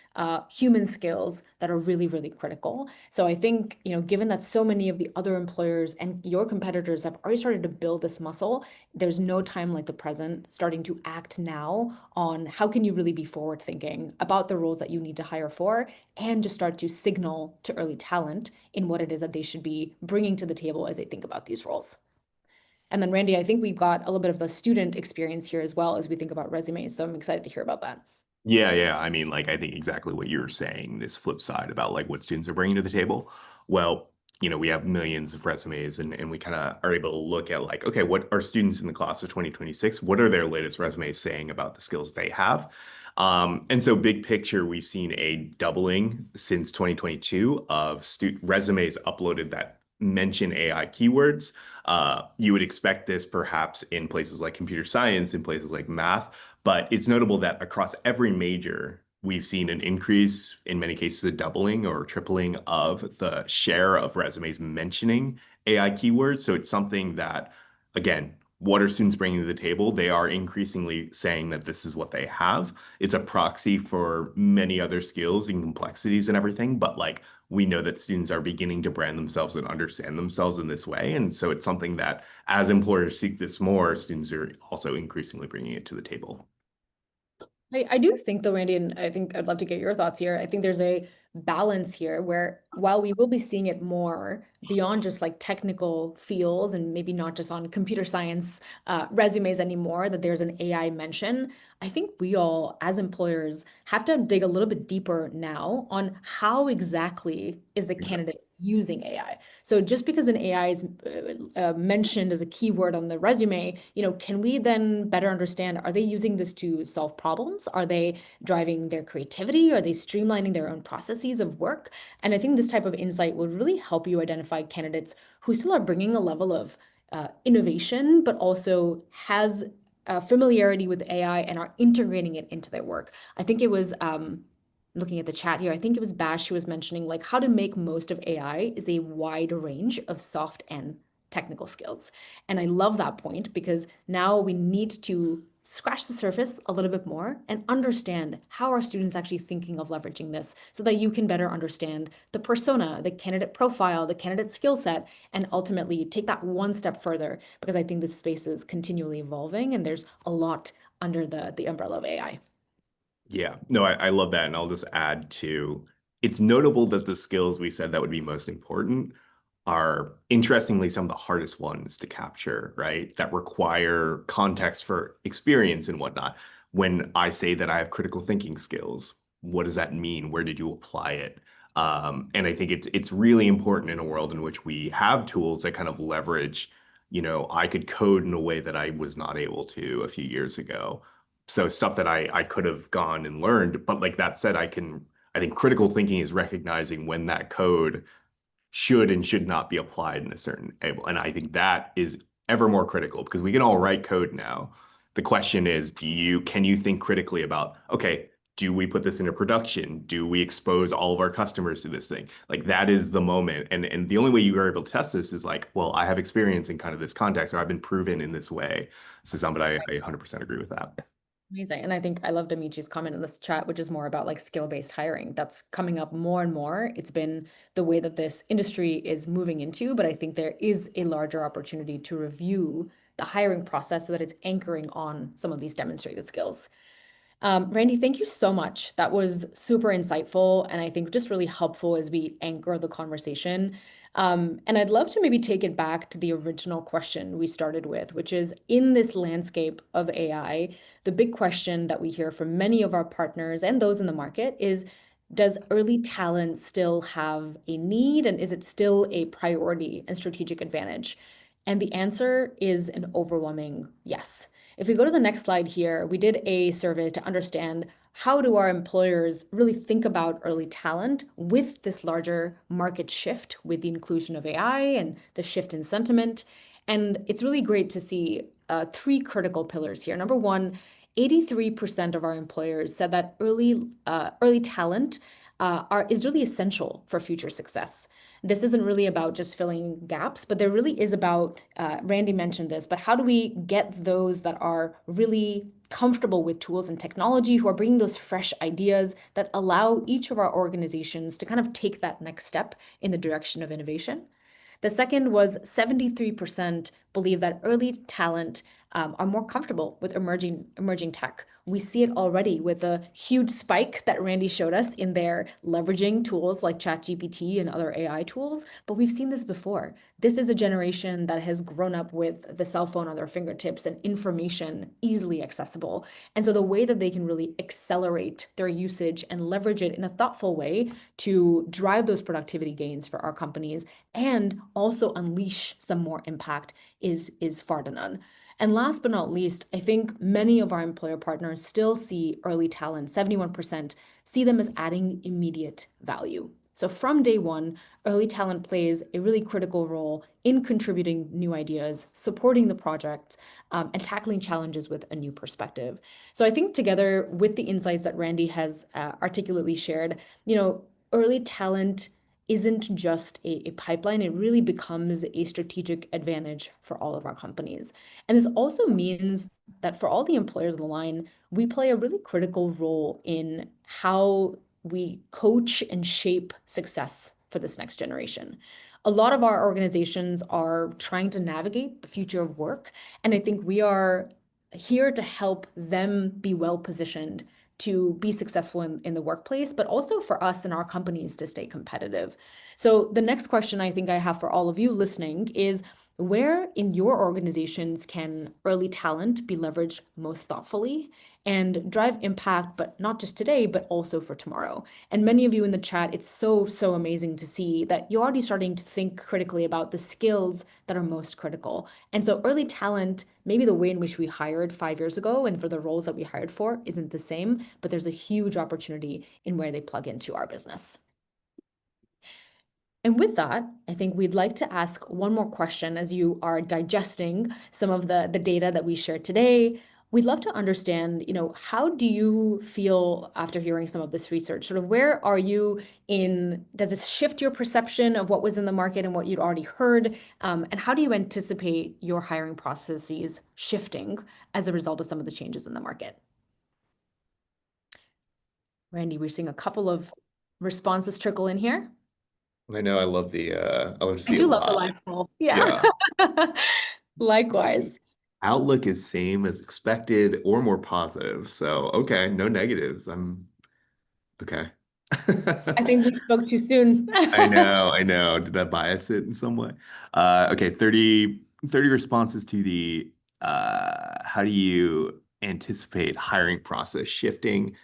Speaker 1: human skills that are really, really critical. So I think, given that so many of the other employers and your competitors have already started to build this muscle, there's no time like the present starting to act now on how can you really be forward thinking about the roles that you need to hire for and just start to signal to early talent in what it is that they should be bringing to the table as they think about these roles. And then, Randy, I think we've got a little bit of the student experience here as well as we think about resumes. So I'm excited to hear about that.
Speaker 2: Yeah, yeah. I mean, like, I think exactly what you're saying, this flip side about like what students are bringing to the table. Well, we have millions of resumes and we kind of are able to look at like, okay, what are students in the class of 2026? What are their latest resumes saying about the skills they have? And so big picture, we've seen a doubling since 2022 of student resumes uploaded that mention AI keywords. You would expect this perhaps in places like computer science, in places like math, but it's notable that across every major, we've seen an increase, in many cases, a doubling or tripling of the share of resumes mentioning AI keywords. So it's something that, again, what are students bringing to the table? They are increasingly saying that this is what they have. It's a proxy for many other skills and complexities and everything, but like we know that students are beginning to brand themselves and understand themselves in this way. And so it's something that as employers seek this more, students are also increasingly bringing it to the table.
Speaker 1: I do think though, Randy, and I think I'd love to get your thoughts here. I think there's a balance here where while we will be seeing it more beyond just like technical fields and maybe not just on computer science resumes anymore, that there's an AI mention, I think we all, as employers, have to dig a little bit deeper now on how exactly is the candidate using AI. So just because an AI is mentioned as a keyword on the resume, can we then better understand, are they using this to solve problems? Are they driving their creativity? Are they streamlining their own processes of work? And I think this type of insight would really help you identify candidates who still are bringing a level of innovation, but also has familiarity with AI and are integrating it into their work. I think it was looking at the chat here, I think it was Bash who was mentioning like how to make most of AI is a wide range of soft and technical skills. And I love that point because now we need to scratch the surface a little bit more and understand how are students actually thinking of leveraging this so that you can better understand the persona, the candidate profile, the candidate skill set, and ultimately take that one step further because I think this space is continually evolving and there's a lot under the umbrella of AI.
Speaker 2: Yeah, no, I love that. And I'll just add to it's notable that the skills we said that would be most important are interestingly some of the hardest ones to capture, right? That require context for experience and whatnot. When I say that I have critical thinking skills, what does that mean? Where did you apply it? And I think it's really important in a world in which we have tools that kind of leverage, I could code in a way that I was not able to a few years ago. So stuff that I could have gone and learned, but like that said, I think critical thinking is recognizing when that code should and should not be applied in a certain able. And I think that is ever more critical because we can all write code now. The question is, can you think critically about, okay, do we put this into production? Do we expose all of our customers to this thing? Like that is the moment. And the only way you are able to test this is like, well, I have experience in kind of this context, or I've been proven in this way. So somebody, I 100% agree with that.
Speaker 1: Amazing. And I think I love Dimitri's comment in this chat, which is more about like skill-based hiring. That's coming up more and more. It's been the way that this industry is moving into, but I think there is a larger opportunity to review the hiring process so that it's anchoring on some of these demonstrated skills. Randy, thank you so much. That was super insightful and I think just really helpful as we anchor the conversation. And I'd love to maybe take it back to the original question we started with, which is in this landscape of AI, the big question that we hear from many of our partners and those in the market is, does early talent still have a need and is it still a priority and strategic advantage? And the answer is an overwhelming yes. If we go to the next slide here, we did a survey to understand how do our employers really think about early talent with this larger market shift with the inclusion of AI and the shift in sentiment. And it's really great to see three critical pillars here. Number one, 83% of our employers said that early talent is really essential for future success. This isn't really about just filling gaps, but there really is about, Randy mentioned this, but how do we get those that are really comfortable with tools and technology, who are bringing those fresh ideas that allow each of our organizations to kind of take that next step in the direction of innovation? The second was 73% believe that early talent are more comfortable with emerging tech. We see it already with a huge spike that Randy showed us in their leveraging tools like ChatGPT and other AI tools, but we've seen this before. This is a generation that has grown up with the cell phone on their fingertips and information easily accessible. And so the way that they can really accelerate their usage and leverage it in a thoughtful way to drive those productivity gains for our companies and also unleash some more impact is far to none. And last but not least, I think many of our employer partners still see early talent, 71% see them as adding immediate value. So from day one, early talent plays a really critical role in contributing new ideas, supporting the project, and tackling challenges with a new perspective. So I think together with the insights that Randy has articulately shared, early talent isn't just a pipeline, it really becomes a strategic advantage for all of our companies. And this also means that for all the employers on the line, we play a really critical role in how we coach and shape success for this next generation. A lot of our organizations are trying to navigate the future of work, and I think we are here to help them be well positioned to be successful in the workplace, but also for us and our companies to stay competitive. So the next question I think I have for all of you listening is, where in your organizations can early talent be leveraged most thoughtfully and drive impact, but not just today, but also for tomorrow? And many of you in the chat, it's so amazing to see that you're already starting to think critically about the skills that are most critical. And so early talent, maybe the way in which we hired 5 years ago and for the roles that we hired for isn't the same, but there's a huge opportunity in where they plug into our business. And with that, I think we'd like to ask one more question as you are digesting some of the data that we shared today. We'd love to understand, how do you feel after hearing some of this research? Sort of where are you in, does this shift your perception of what was in the market and what you'd already heard? And how do you anticipate your hiring processes shifting as a result of some of the changes in the market? Randy, we're seeing a couple of responses trickle in here.
Speaker 2: I know I love to
Speaker 1: I
Speaker 2: see a
Speaker 1: do love the
Speaker 2: lot.
Speaker 1: live poll. Yeah.
Speaker 2: Yeah.
Speaker 1: Likewise.
Speaker 2: Outlook is same as expected or more positive. So, okay, no negatives. I'm okay.
Speaker 1: I think we spoke too soon.
Speaker 2: I know, I know. Did that bias it in some way? Okay, 30 responses to the how do you anticipate hiring process shifting?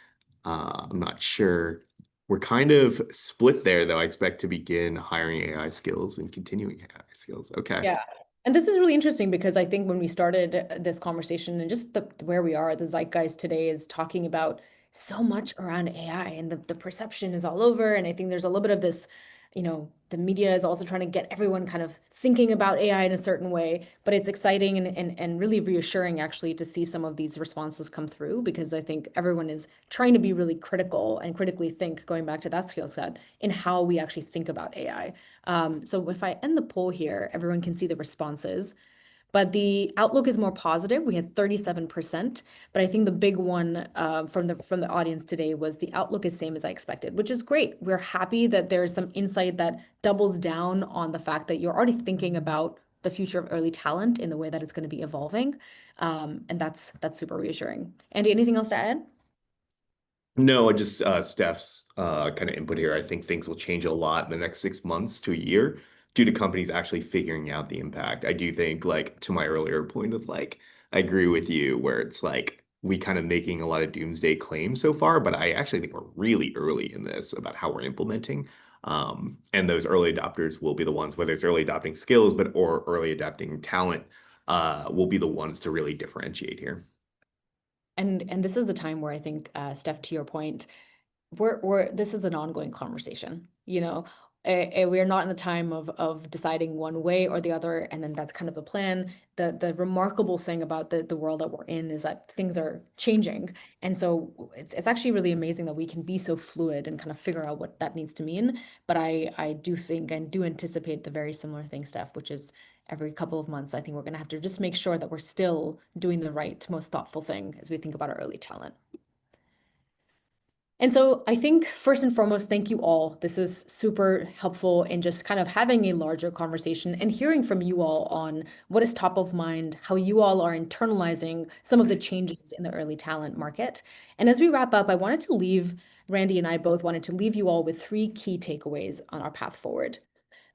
Speaker 2: I'm not sure. We're kind of split there, though. I expect to begin hiring AI skills and continuing AI skills. Okay.
Speaker 1: Yeah. And this is really interesting because I think when we started this conversation and just where we are, the zeitgeist today is talking about so much around AI and the perception is all over. And I think there's a little bit of this, the media is also trying to get everyone kind of thinking about AI in a certain way. But it's exciting and really reassuring actually to see some of these responses come through, because I think everyone is trying to be really critical and critically think, going back to that skill set, in how we actually think about AI. So if I end the poll here, everyone can see the responses. But the outlook is more positive. We had 37%, but I think the big one from the audience today was the outlook is same as I expected, which is great. We're happy that there's some insight that doubles down on the fact that you're already thinking about the future of early talent in the way that it's going to be evolving, and that's super reassuring. Andy, anything else to add?
Speaker 2: No, just Steph's kind of input here. I think things will change a lot in the next 6 months to a year due to companies actually figuring out the impact. I do think, like, to my earlier point of like, I agree with you where it's like we kind of making a lot of doomsday claims so far, but I actually think we're really early in this about how we're implementing. And those early adopters will be the ones, whether it's early adopting skills, but or early adopting talent, will be the ones to really differentiate here.
Speaker 1: And this is the time where I think, Steph, to your point, we're this is an ongoing conversation, you know. We're not in the time of deciding one way or the other, and then that's kind of the plan. The remarkable thing about the world that we're in is that things are changing, and so it's actually really amazing that we can be so fluid and kind of figure out what that needs to mean. But I do think and do anticipate the very similar thing, Steph, which is every couple of months, I think we're going to have to just make sure that we're still doing the right, most thoughtful thing as we think about our early talent. And so I think first and foremost, thank you all. This is super helpful in just kind of having a larger conversation and hearing from you all on what is top of mind, how you all are internalizing some of the changes in the early talent market. And as we wrap up, I wanted to leave, Randy and I both wanted to leave you all with three key takeaways on our path forward.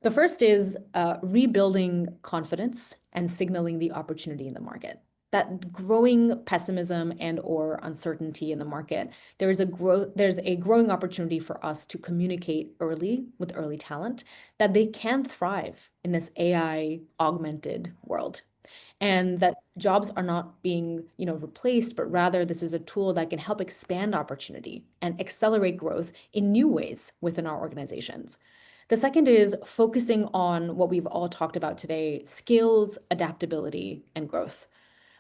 Speaker 1: The first is rebuilding confidence and signaling the opportunity in the market. That growing pessimism and or uncertainty in the market, there's a growing opportunity for us to communicate early with early talent that they can thrive in this AI augmented world, and that jobs are not being, replaced, but rather this is a tool that can help expand opportunity and accelerate growth in new ways within our organizations. The second is focusing on what we've all talked about today: skills, adaptability, and growth.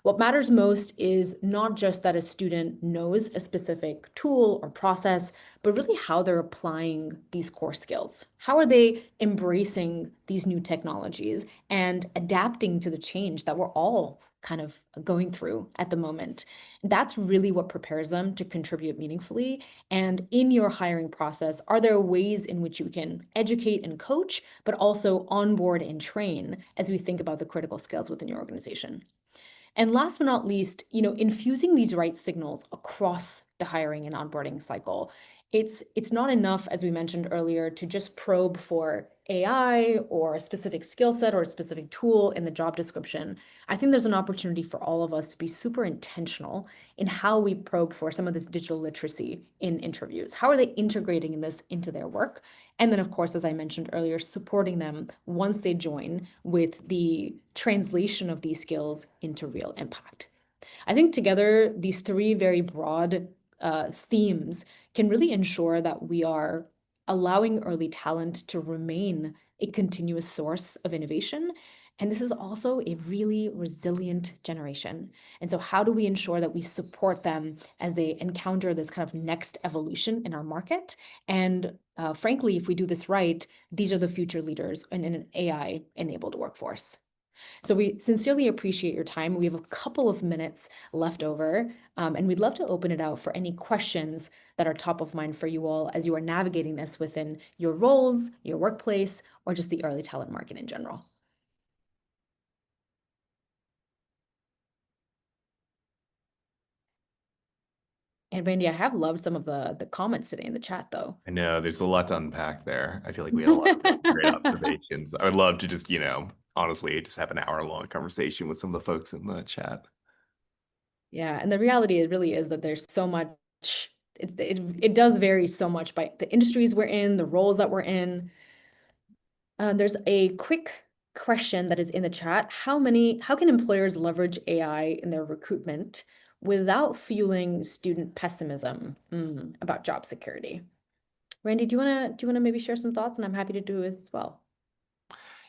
Speaker 1: What matters most is not just that a student knows a specific tool or process, but really how they're applying these core skills. How are they embracing these new technologies and adapting to the change that we're all kind of going through at the moment? That's really what prepares them to contribute meaningfully. And in your hiring process, are there ways in which you can educate and coach, but also onboard and train as we think about the critical skills within your organization? And last but not least, infusing these right signals across the hiring and onboarding cycle. It's not enough, as we mentioned earlier, to just probe for AI or a specific skill set or a specific tool in the job description. I think there's an opportunity for all of us to be super intentional in how we probe for some of this digital literacy in interviews. How are they integrating this into their work? And then, of course, as I mentioned earlier, supporting them once they join with the translation of these skills into real impact. I think together, these three very broad themes can really ensure that we are allowing early talent to remain a continuous source of innovation. And this is also a really resilient generation. And so, how do we ensure that we support them as they encounter this kind of next evolution in our market? And frankly, if we do this right, these are the future leaders in an AI enabled workforce. So we sincerely appreciate your time. We have a couple of minutes left over, and we'd love to open it out for any questions that are top of mind for you all as you are navigating this within your roles, your workplace, or just the early talent market in general. And Randy, I have loved some of the comments today in the chat, though.
Speaker 2: I know there's a lot to unpack there. I feel like we had a lot of really great observations. I would love to just, honestly, just have an hour-long conversation with some of the folks in the chat.
Speaker 1: Yeah, and the reality it really is that there's so much. It does vary so much by the industries we're in, the roles that we're in. There's a quick question that is in the chat. How can employers leverage AI in their recruitment without fueling student pessimism about job security? Randy, do you wanna maybe share some thoughts? And I'm happy to do as well.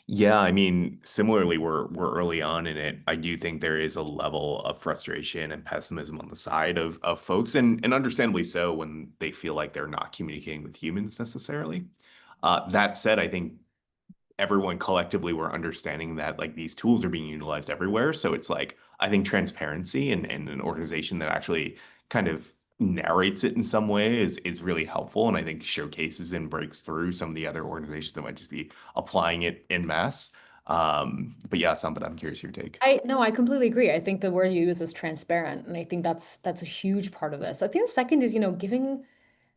Speaker 2: Yeah, I mean, similarly, we're early on in it. I do think there is a level of frustration and pessimism on the side of folks, and understandably so when they feel like they're not communicating with humans necessarily. That said, I think everyone collectively were understanding that like these tools are being utilized everywhere. So it's like I think transparency and an organization that actually kind of narrates it in some way is really helpful. And I think showcases and breaks through some of the other organizations that might just be applying it en masse. But yeah, something I'm curious your take.
Speaker 1: I no, I completely agree. I think the word you use is transparent, and I think that's a huge part of this. I think the second is, giving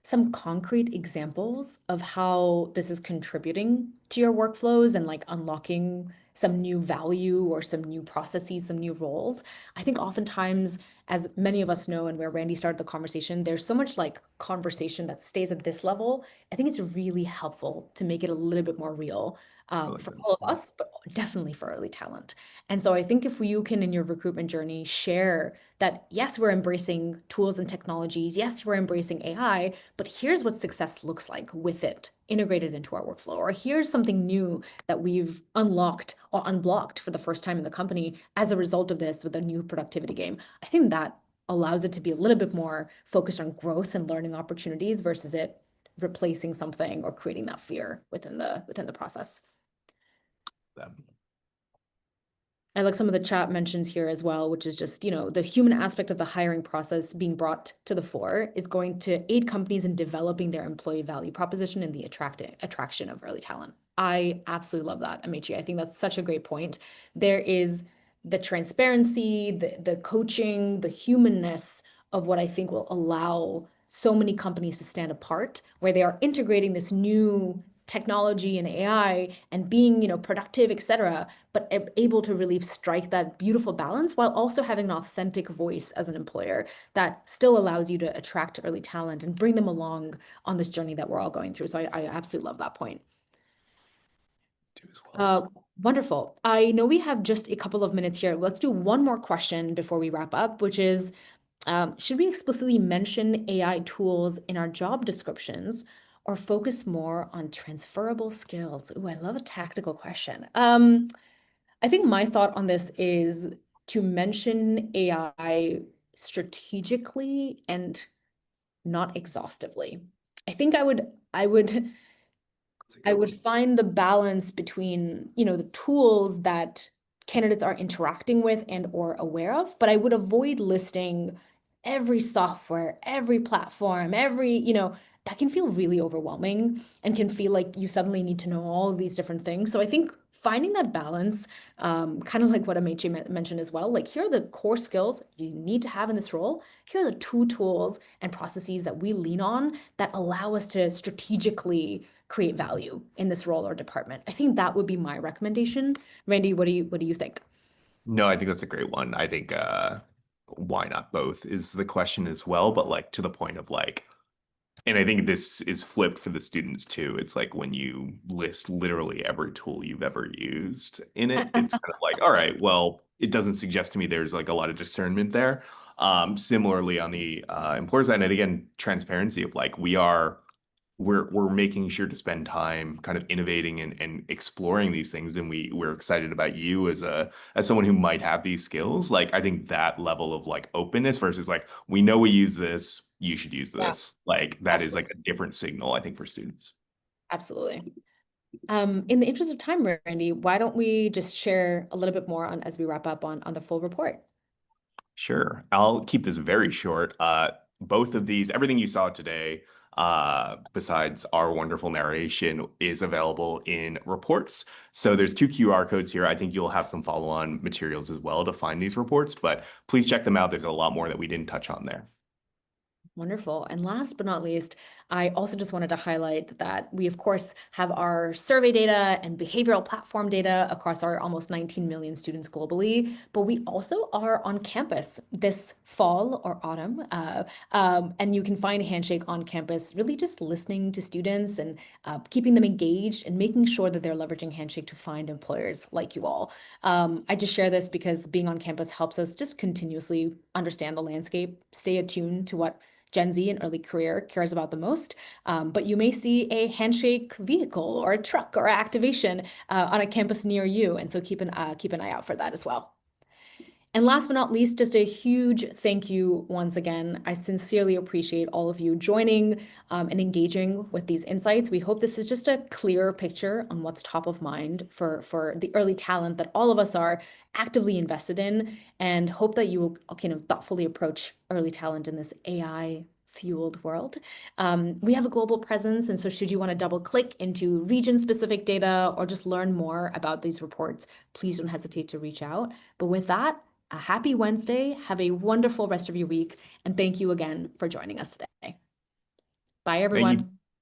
Speaker 1: some concrete examples of how this is contributing to your workflows and like unlocking some new value or some new processes, some new roles. I think oftentimes, as many of us know, and where Randy started the conversation, there's so much like conversation that stays at this level. I think it's really helpful to make it a little bit more real,
Speaker 2: I like
Speaker 1: for
Speaker 2: that.
Speaker 1: all of us, but definitely for early talent. And so I think if you can, in your recruitment journey, share that, yes, we're embracing tools and technologies, yes, we're embracing AI, but here's what success looks like with it integrated into our workflow, or here's something new that we've unlocked or unblocked for the first time in the company as a result of this with a new productivity game. I think that allows it to be a little bit more focused on growth and learning opportunities versus it replacing something or creating that fear within the process.
Speaker 2: That.
Speaker 1: I like some of the chat mentions here as well, which is just, the human aspect of the hiring process being brought to the fore is going to aid companies in developing their employee value proposition and the attraction of early talent. I absolutely love that, Amici. I think that's such a great point. There is the transparency, the coaching, the humanness of what I think will allow so many companies to stand apart, where they are integrating this new technology and AI and being, productive, et cetera, but able to really strike that beautiful balance while also having an authentic voice as an employer that still allows you to attract early talent and bring them along on this journey that we're all going through. So I absolutely love that point.
Speaker 2: Do as well.
Speaker 1: Uh, Wonderful. I know we have just a couple of minutes here. Let's do one more question before we wrap up, which is, should we explicitly mention AI tools in our job descriptions or focus more on transferable skills? Ooh, I love a tactical question. I think my thought on this is to mention AI strategically and not exhaustively. I think
Speaker 2: That's a
Speaker 1: I
Speaker 2: good
Speaker 1: would
Speaker 2: one.
Speaker 1: find the balance between, the tools that candidates are interacting with and or aware of, but I would avoid listing every software, every platform, that can feel really overwhelming and can feel like you suddenly need to know all of these different things. So I think finding that balance, kind of like what Ameche mentioned as well, like here are the core skills you need to have in this role. Here are the two tools and processes that we lean on that allow us to strategically create value in this role or department. I think that would be my recommendation. Randy, what do you think?
Speaker 2: No, I think that's a great one. I think why not both is the question as well, but like to the point of like, and I think this is flipped for the students too. It's like when you list literally every tool you've ever used in it, it's kind of like, all right, well, it doesn't suggest to me there's like a lot of discernment there. Similarly on the employer side, and again, transparency of like we're making sure to spend time kind of innovating and exploring these things, and we're excited about you as someone who might have these skills. Like I think that level of like openness versus like we know we use this, you should use
Speaker 1: Yeah,
Speaker 2: this, like that is
Speaker 1: absolutely.
Speaker 2: like a different signal I think for students.
Speaker 1: Absolutely. In the interest of time, Randy, why don't we just share a little bit more on as we wrap up on the full report?
Speaker 2: Sure. I'll keep this very short. Both of these, everything you saw today, besides our wonderful narration, is available in reports. So there's two QR codes here. I think you'll have some follow-on materials as well to find these reports, but please check them out. There's a lot more that we didn't touch on there.
Speaker 1: Wonderful. And last but not least, I also just wanted to highlight that we, of course, have our survey data and behavioral platform data across our almost 19 million students globally, but we also are on campus this fall or autumn. And you can find Handshake on campus, really just listening to students and keeping them engaged and making sure that they're leveraging Handshake to find employers like you all. I just share this because being on campus helps us just continuously understand the landscape, stay attuned to what Gen Z and early career cares about the most. But you may see a handshake vehicle or a truck or activation on a campus near you. And so keep an eye out for that as well. And last but not least, just a huge thank you once again. I sincerely appreciate all of you joining and engaging with these insights. We hope this is just a clearer picture on what's top of mind for the early talent that all of us are actively invested in, and hope that you will thoughtfully approach early talent in this AI fueled world. We have a global presence, and so should you want to double click into region specific data or just learn more about these reports, please don't hesitate to reach out. But with that, a happy Wednesday. Have a wonderful rest of your week. And thank you again for joining us today. Bye,
Speaker 2: Thank you.
Speaker 1: everyone.